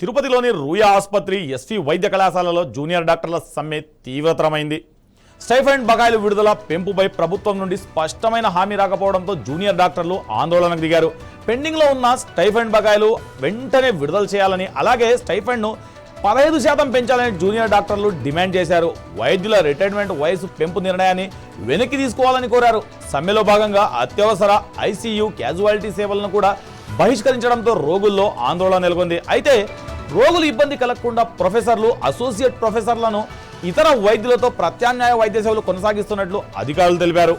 తిరుపతిలోని రూయా ఆసుపత్రి ఎస్వి వైద్య కళాశాలలో జూనియర్ డాక్టర్ల సమ్మె తీవ్రతరమైంది. స్టైఫండ్ బకాయిలు విడుదల పెంపుపై ప్రభుత్వం నుండి స్పష్టమైన హామీ రాకపోవడంతో జూనియర్ డాక్టర్లు ఆందోళనకు దిగారు. పెండింగ్లో ఉన్న స్టైఫండ్ బకాయిలు వెంటనే విడుదల చేయాలని, అలాగే స్టైఫండ్ను 15% పెంచాలని జూనియర్ డాక్టర్లు డిమాండ్ చేశారు. వైద్యుల రిటైర్మెంట్ వయసు పెంపు నిర్ణయాన్ని వెనక్కి తీసుకోవాలని కోరారు. సమ్మెలో భాగంగా అత్యవసర ఐసీయూ క్యాజువాలిటీ సేవలను కూడా బహిష్కరించడంతో రోగుల్లో ఆందోళన నెలకొంది. అయితే రోగులు ఇబ్బంది కలగకుండా ప్రొఫెసర్లు, అసోసియేట్ ప్రొఫెసర్లను ఇతర వైద్యులతో ప్రత్యామ్నాయ వైద్య సేవలు కొనసాగిస్తున్నట్లు అధికారులు తెలిపారు.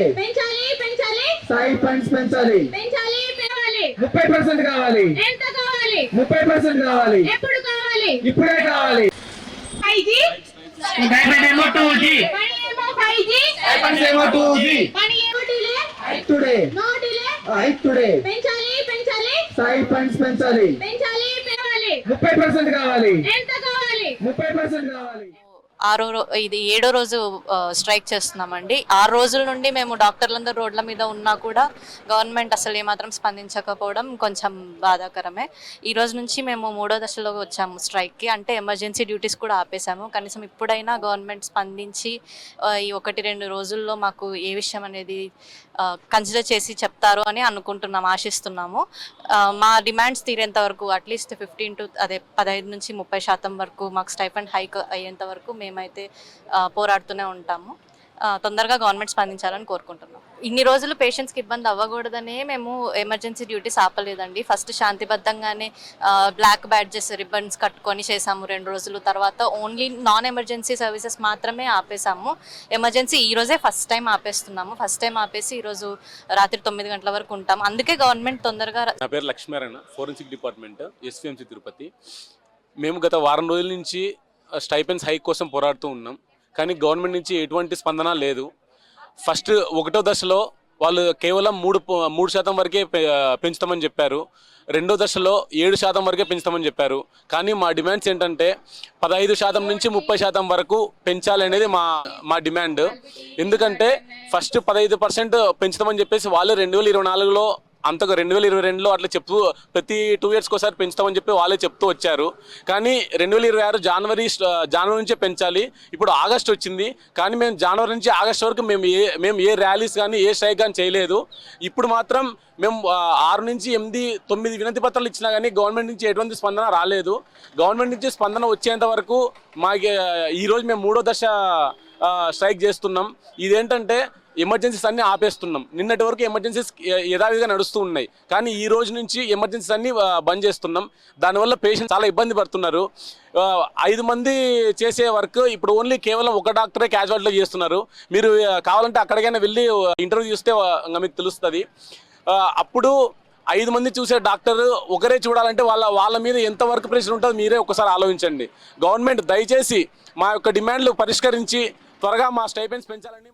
పెంచాలి 30% కావాలి. 30% కావాలి. ఇప్పుడే కావాలి. పెంచాలి 30% కావాలి. 30% కావాలి. ఇది 7వ రోజు స్ట్రైక్ చేస్తున్నామండి. 6 రోజుల నుండి మేము డాక్టర్లందరూ రోడ్ల మీద ఉన్నా కూడా గవర్నమెంట్ అసలు ఏమాత్రం స్పందించకపోవడం కొంచెం బాధాకరమే. ఈ రోజు నుంచి మేము 3వ దశలో వచ్చాము స్ట్రైక్కి. అంటే ఎమర్జెన్సీ డ్యూటీస్ కూడా ఆపేసాము. కనీసం ఇప్పుడైనా గవర్నమెంట్ స్పందించి ఈ 1-2 రోజుల్లో మాకు ఏ విషయం అనేది కన్సిడర్ చేసి చెప్తారు అని అనుకుంటున్నాము, ఆశిస్తున్నాము. మా డిమాండ్స్ తీరేంత వరకు అట్లీస్ట్ 15 నుంచి 30% వరకు మాకు స్టైఫండ్ హైక్ అయ్యేంత వరకు మేమైతే పోరాడుతూనే ఉంటాము. తొందరగా గవర్నమెంట్ స్పందించాలని కోరుకుంటున్నాం. ఇన్ని రోజులు పేషెంట్స్కి ఇబ్బంది అవ్వకూడదనే మేము ఎమర్జెన్సీ డ్యూటీస్ ఆపలేదండి. ఫస్ట్ శాంతిబద్ధంగానే బ్లాక్ బ్యాడ్జెస్, రిబ్బన్స్ కట్టుకొని చేసాము 2 రోజులు. తర్వాత ఓన్లీ నాన్ ఎమర్జెన్సీ సర్వీసెస్ మాత్రమే ఆపేసాము. ఎమర్జెన్సీ ఈ రోజే ఫస్ట్ టైం ఆపేస్తున్నాము. ఫస్ట్ టైం ఆపేసి ఈరోజు రాత్రి 9 గంటల వరకు ఉంటాము. అందుకే గవర్నమెంట్ తొందరగా. నా పేరు లక్ష్మీనారాయణ, ఫోరెన్సిక్ డిపార్ట్మెంట్, ఎస్విఎంసి తిరుపతి. మేము గత వారం రోజుల నుంచి స్టైపెండ్స్ హైక్ కోసం పోరాడుతూ ఉన్నాం. కానీ గవర్నమెంట్ నుంచి ఎటువంటి స్పందన లేదు. ఫస్ట్ 1వ దశలో వాళ్ళు కేవలం 3% వరకే పెంచుతామని చెప్పారు. 2వ దశలో 7% వరకే పెంచుతామని చెప్పారు. కానీ మా డిమాండ్స్ ఏంటంటే 15% నుంచి 30% వరకు పెంచాలనేది మా డిమాండ్. ఎందుకంటే ఫస్ట్ 15% పెంచుతామని చెప్పేసి వాళ్ళు 2024లో అంతగా 2022లో అట్లా చెప్తూ ప్రతి 2 ఇయర్స్కి ఒకసారి పెంచుతామని చెప్పి వాళ్ళే చెప్తూ వచ్చారు. కానీ 2026 జనవరి నుంచే పెంచాలి. ఇప్పుడు ఆగస్ట్ వచ్చింది, కానీ మేము జనవరి నుంచి ఆగస్ట్ వరకు మేము ఏ ర్యాలీస్ కానీ ఏ స్ట్రైక్ కానీ చేయలేదు. ఇప్పుడు మాత్రం మేము 6 నుంచి 8, 9 వినతి పత్రాలు ఇచ్చినా కానీ గవర్నమెంట్ నుంచి ఎటువంటి స్పందన రాలేదు. గవర్నమెంట్ నుంచి స్పందన వచ్చేంత వరకు ఈరోజు మేము 3వ దశ స్ట్రైక్ చేస్తున్నాం. ఇదేంటంటే ఎమర్జెన్సీస్ అన్నీ ఆపేస్తున్నాం. నిన్నటి వరకు ఎమర్జెన్సీస్ యథావిధిగా నడుస్తూ ఉన్నాయి, కానీ ఈ రోజు నుంచి ఎమర్జెన్సీస్ అన్నీ బంద్ చేస్తున్నాం. దానివల్ల పేషెంట్స్ చాలా ఇబ్బంది పడుతున్నారు. 5 మంది చేసే వర్క్ ఇప్పుడు ఓన్లీ కేవలం 1 డాక్టరే క్యాజువాలిటీలో చేస్తున్నారు. మీరు కావాలంటే అక్కడికైనా వెళ్ళి ఇంటర్వ్యూ చూస్తే మీకు తెలుస్తుంది. అప్పుడు 5 మంది చూసే డాక్టర్ ఒకరే చూడాలంటే వాళ్ళ మీద ఎంత వర్క్ ప్రెషర్ ఉంటుందో మీరే ఒకసారి ఆలోచించండి. గవర్నమెంట్ దయచేసి మా యొక్క డిమాండ్లు పరిష్కరించి త్వరగా మా స్టైపెండ్స్ పెంచాలని